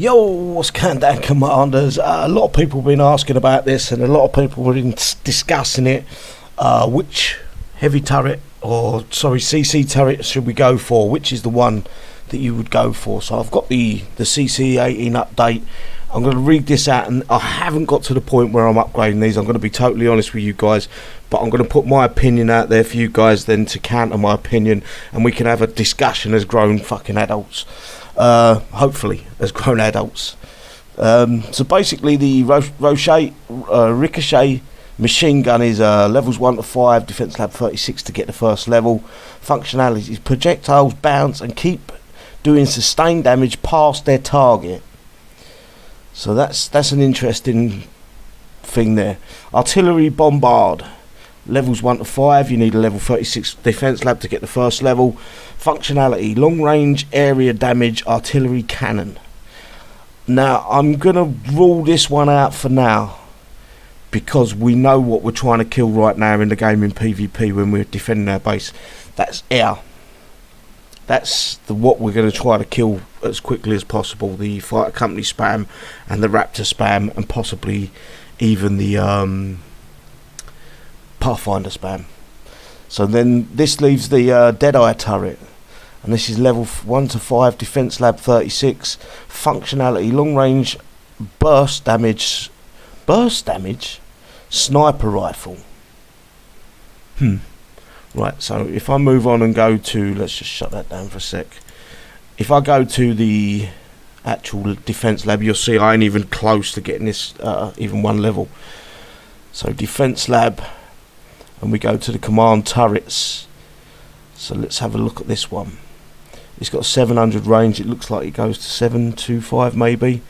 Yo, what's going down, Commanders? A lot of people have been asking about this, and a lot of people have been discussing it. Which heavy turret, CC turret should we go for? Which is the one that you would go for? So I've got the CC 18 update. I'm going to read this out, and I haven't got to the point where I'm upgrading these. I'm going to be totally honest with you guys, but I'm going to put my opinion out there for you guys then to counter my opinion, and we can have a discussion as grown fucking adults. Hopefully as grown adults. So basically the Ricochet machine gun is levels 1 to 5, defense lab 36 to get the first level. Functionality is projectiles bounce and keep doing sustained damage past their target. So that's an interesting thing there. Artillery Bombard, levels 1 to 5, you need a level 36 defense lab to get the first level. Functionality, long range area damage artillery cannon. Now I'm gonna rule this one out for now, because we know what we're trying to kill right now in the game in PvP when we're defending our base. That's air. That's what we're going to try to kill as quickly as possible. The fighter company spam and the Raptor spam, and possibly even the Pathfinder spam. So then this leaves the Deadeye turret, and this is level 1 to 5, defense lab 36. Functionality, long range burst damage, sniper rifle. Right, so if I move on and go to, let's just shut that down for a sec. If I go to the actual defense lab, you'll see I ain't even close to getting this even one level. So defense lab, and we go to the command turrets. So let's have a look at this one. It's got 700 range. It looks like it goes to 725 maybe.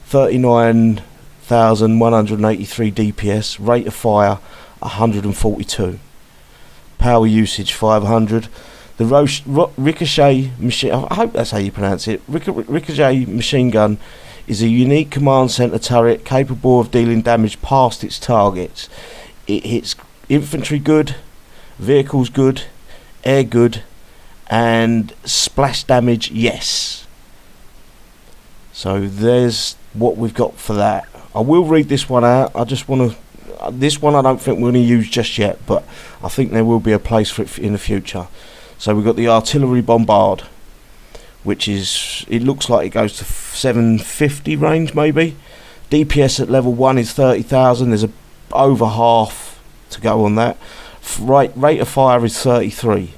39,183 DPS. Rate of fire 142. Power usage 500. The Ricochet machine, I hope that's how you pronounce it. Ricochet machine gun is a unique command center turret capable of dealing damage past its targets. It hits infantry good, vehicles good, air good, and splash damage yes. So there's what we've got for that. I will read this one out. I just want to, this one I don't think we're going to use just yet, but I think there will be a place for it in the future. So we've got the artillery Bombard, which is, it looks like it goes to 750 range maybe. DPS at level 1 is 30,000. There's over half to go on that. Rate of fire is 33.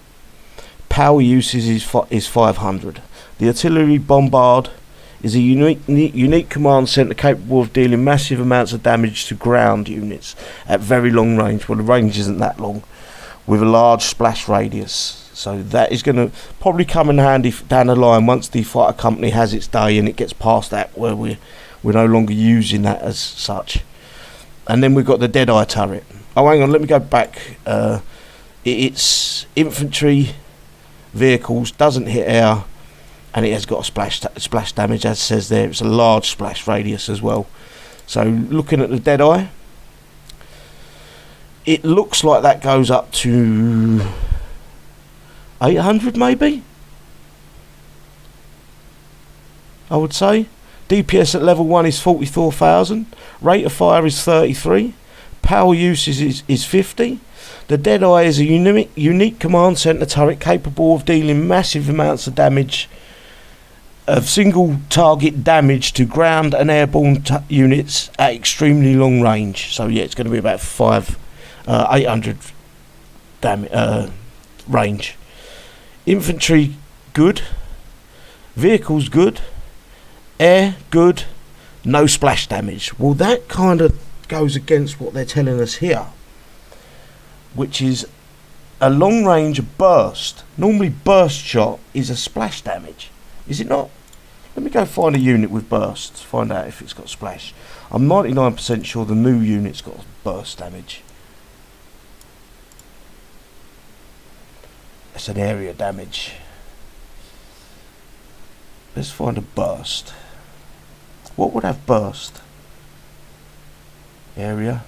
Power usage is 500. The artillery Bombard is a unique command centre capable of dealing massive amounts of damage to ground units at very long range. Well, the range isn't that long, with a large splash radius. So that is going to probably come in handy down the line once the fighter company has its day and it gets past that where we're no longer using that as such. And then we've got the Deadeye turret. Oh, hang on, let me go back. It's infantry vehicles, doesn't hit air, and it has got a splash damage, as it says there. It's a large splash radius as well. So looking at the Deadeye, it looks like that goes up to 800 maybe, I would say. DPS at level 1 is 44,000. Rate of fire is 33. Power usage is 50. The Deadeye is a unique command centre turret capable of dealing massive amounts of damage, of single target damage to ground and airborne units at extremely long range. So yeah, it's going to be about 800 range. Infantry good, vehicles good, air good, no splash damage. Well, that kind of goes against what they're telling us here, which is a long range burst. Normally burst shot is a splash damage, is it not? Let me go find a unit with burst, find out if it's got splash. I'm 99% sure the new unit's got burst damage. It's an area damage. Let's find a burst. What would have burst? Area.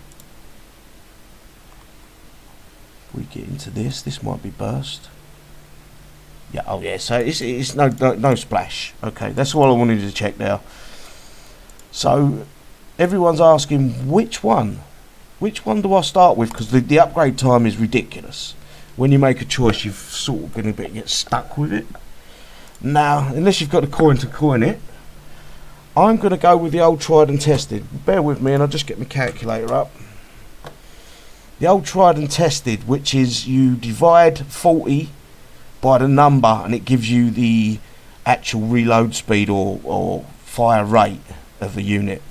If we get into this might be burst. Yeah, oh yeah, so it's no splash. Okay, that's all I wanted to check now. So everyone's asking which one do I start with, because the upgrade time is ridiculous. When you make a choice, you've sort of going to get stuck with it. Now, unless you've got a coin to coin it, I'm going to go with the old tried and tested. Bear with me and I'll just get my calculator up. The old tried and tested, which is you divide 40 by the number and it gives you the actual reload speed or fire rate of the unit.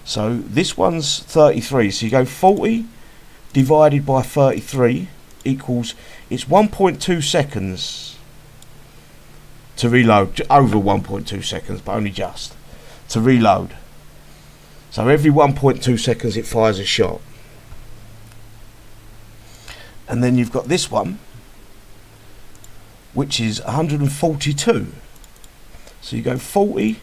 So this one's 33, so you go 40 divided by 33 equals, it's 1.2 seconds to reload, over 1.2 seconds, but only just to reload. So every 1.2 seconds it fires a shot. And then you've got this one, which is 142. So you go 40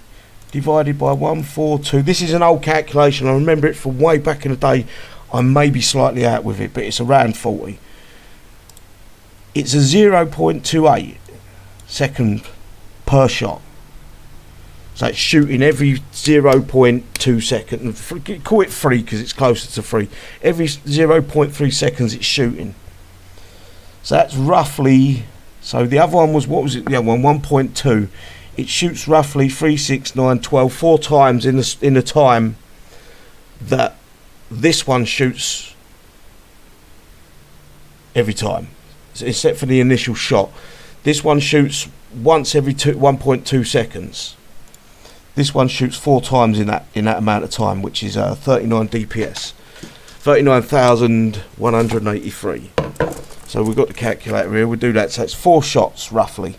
divided by 142. This is an old calculation. I remember it from way back in the day. I may be slightly out with it, but it's around 40. It's a 0.28 second per shot. So it's shooting every 0.2 seconds. Call it 3 because it's closer to 3. Every 0.3 seconds it's shooting. So that's roughly. So the other one was, what was it? The other one, 1.2. It shoots roughly 3, 6, 9, 12, 4 times in the time that this one shoots every time, except for the initial shot. This one shoots once every 1.2 seconds. This one shoots 4 times in that amount of time, which is 39 DPS, 39,183. So we've got the calculator here. We'll do that. So it's 4 shots roughly.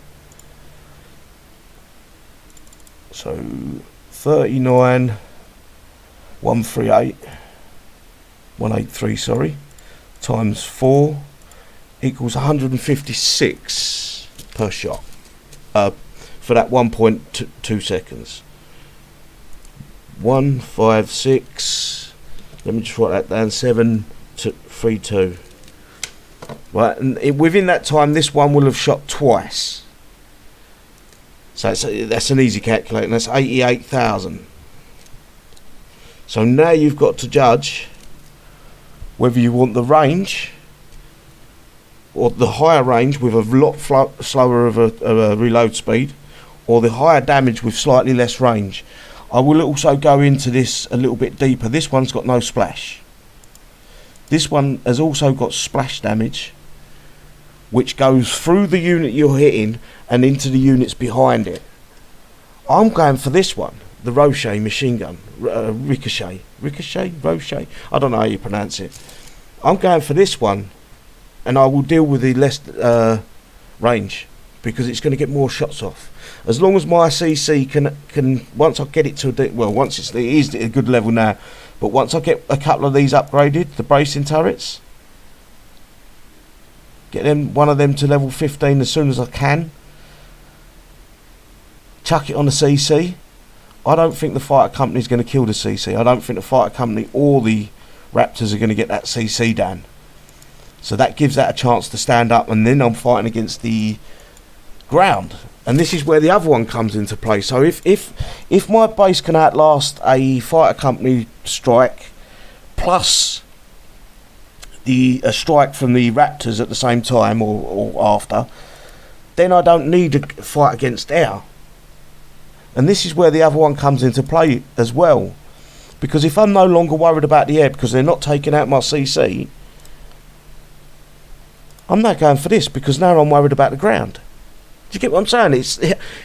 So 183, sorry, times 4 equals 156 per shot for that 1.2 seconds. 156. Let me just write that down. 732. Right, and within that time, this one will have shot twice. So that's an easy calculator, and that's 88,000. So now you've got to judge whether you want the range or the higher range with a lot slower of a reload speed, or the higher damage with slightly less range. I will also go into this a little bit deeper. This one's got no splash. This one has also got splash damage, which goes through the unit you're hitting and into the units behind it. I'm going for this one, the Ricochet machine gun. Ricochet? Ricochet? I don't know how you pronounce it. I'm going for this one, and I will deal with the less range, because it's going to get more shots off. As long as my CC can once I get it to once it is at a good level now, but once I get a couple of these upgraded, the bracing turrets, get one of them to level 15 as soon as I can, chuck it on the CC. I don't think the fighter company is going to kill the CC. I don't think the fighter company or the Raptors are going to get that CC down. So that gives that a chance to stand up, and then I'm fighting against the ground. And this is where the other one comes into play. So if my base can outlast a fighter company strike plus a strike from the Raptors at the same time or after, then I don't need to fight against air. And this is where the other one comes into play as well, because if I'm no longer worried about the air because they're not taking out my CC, I'm not going for this, because now I'm worried about the ground. Do you get what I'm saying?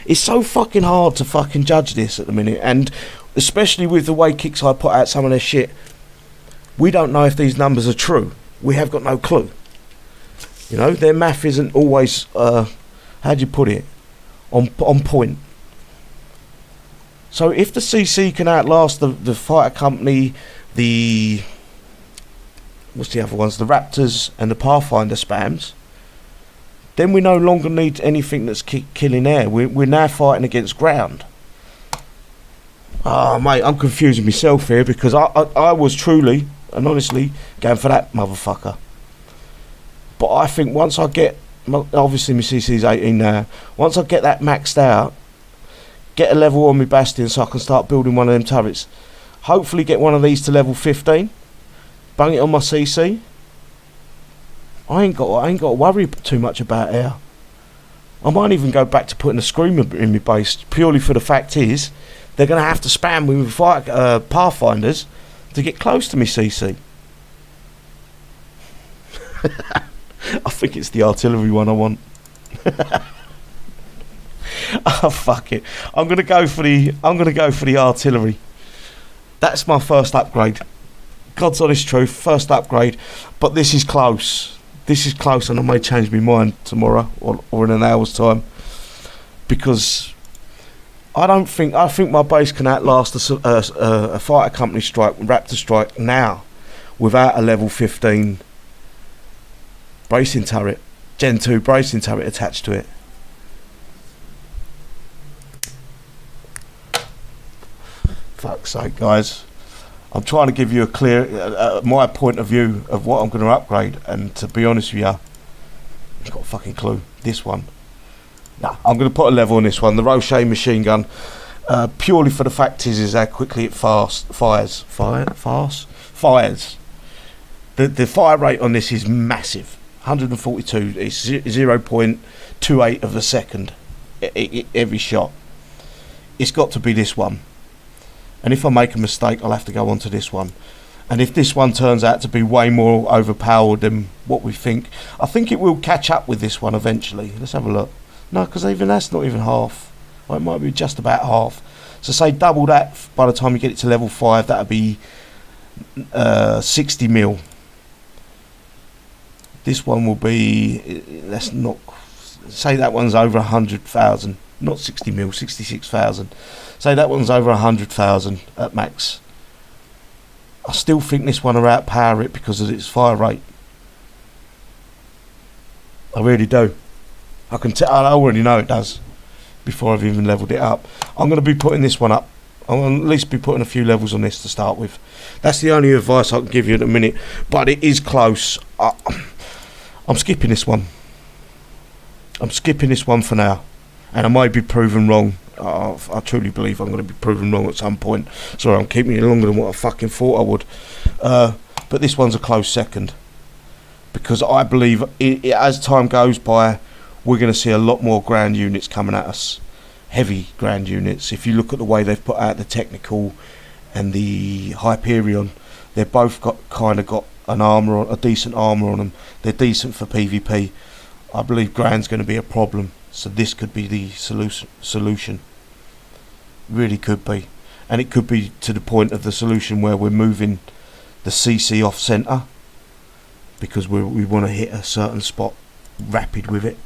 It's so fucking hard to fucking judge this at the minute, and especially with the way Kixeye put out some of their shit, we don't know if these numbers are true. We have got no clue. You know, their math isn't always, how do you put it, on point. So if the CC can outlast the fighter company, what's the other ones, the Raptors and the Pathfinder spams, then we no longer need anything that's killing air. We're now fighting against ground. Oh mate, I'm confusing myself here, because I was truly and honestly going for that motherfucker. But I think once I get, obviously my CC's 18 now, once I get that maxed out, get a level on my Bastion so I can start building one of them turrets. Hopefully get one of these to level 15. Bung it on my CC. I ain't got to worry too much about air. I might even go back to putting a screamer in my base, purely for the fact is they're going to have to spam me with Pathfinders to get close to me CC. I think it's the artillery one I want. Oh fuck it! I'm gonna go for the artillery. That's my first upgrade. God's honest truth, first upgrade. But this is close. This is close, and I may change my mind tomorrow or in an hour's time, because I think my base can outlast a fighter company strike, Raptor strike now, without a level 15 bracing turret, Gen 2 bracing turret attached to it. Fuck's sake, guys. I'm trying to give you a clear, my point of view of what I'm going to upgrade, and to be honest with you, I've got a fucking clue. This one. Nah, I'm going to put a level on this one. The Ricochet machine gun, purely for the fact is how quickly it fires. The fire rate on this is massive. 142. It's 0.28 of a second every shot. It's got to be this one. And if I make a mistake, I'll have to go on to this one. And if this one turns out to be way more overpowered than what we think, I think it will catch up with this one eventually. Let's have a look. No, because even that's not even half. Well, it might be just about half. So say double that by the time you get it to level 5, that would be 60 mil. This one will be, that's not, say that one's over 100,000. Not 60 mil, 66,000. Say that one's over 100,000 at max. I still think this one will outpower it because of its fire rate. I really do. I already know it does before I've even leveled it up. I'm going to be putting this one up. I'm going to at least be putting a few levels on this to start with. That's the only advice I can give you at the minute. But it is close. I'm skipping this one. I'm skipping this one for now. And I might be proven wrong. I truly believe I'm going to be proven wrong at some point. Sorry, I'm keeping it longer than what I fucking thought I would. But this one's a close second. Because I believe as time goes by, we're going to see a lot more ground units coming at us. Heavy ground units. If you look at the way they've put out the Technical and the Hyperion, they've both got an armour, a decent armour on them. They're decent for PvP. I believe ground's going to be a problem. So this could be the solution. Really could be. And it could be to the point of the solution where we're moving the CC off centre, because we want to hit a certain spot rapid with it.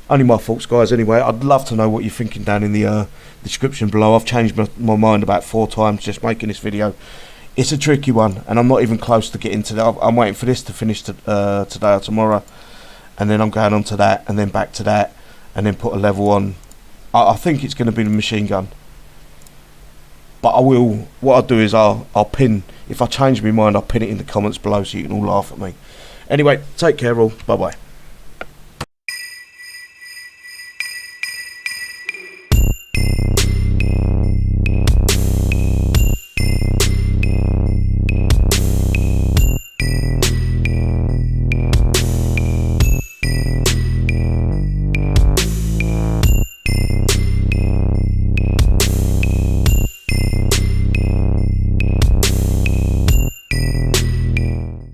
Only my thoughts, guys. Anyway, I'd love to know what you're thinking down in the description below. I've changed my mind about 4 times just making this video. It's a tricky one, and I'm not even close to getting to that. I'm waiting for this to finish today or tomorrow. And then I'm going on to that, and then back to that, and then put a level on. I think it's going to be the machine gun. But what I'll do is I'll pin, if I change my mind, I'll pin it in the comments below so you can all laugh at me. Anyway, take care all. Bye bye.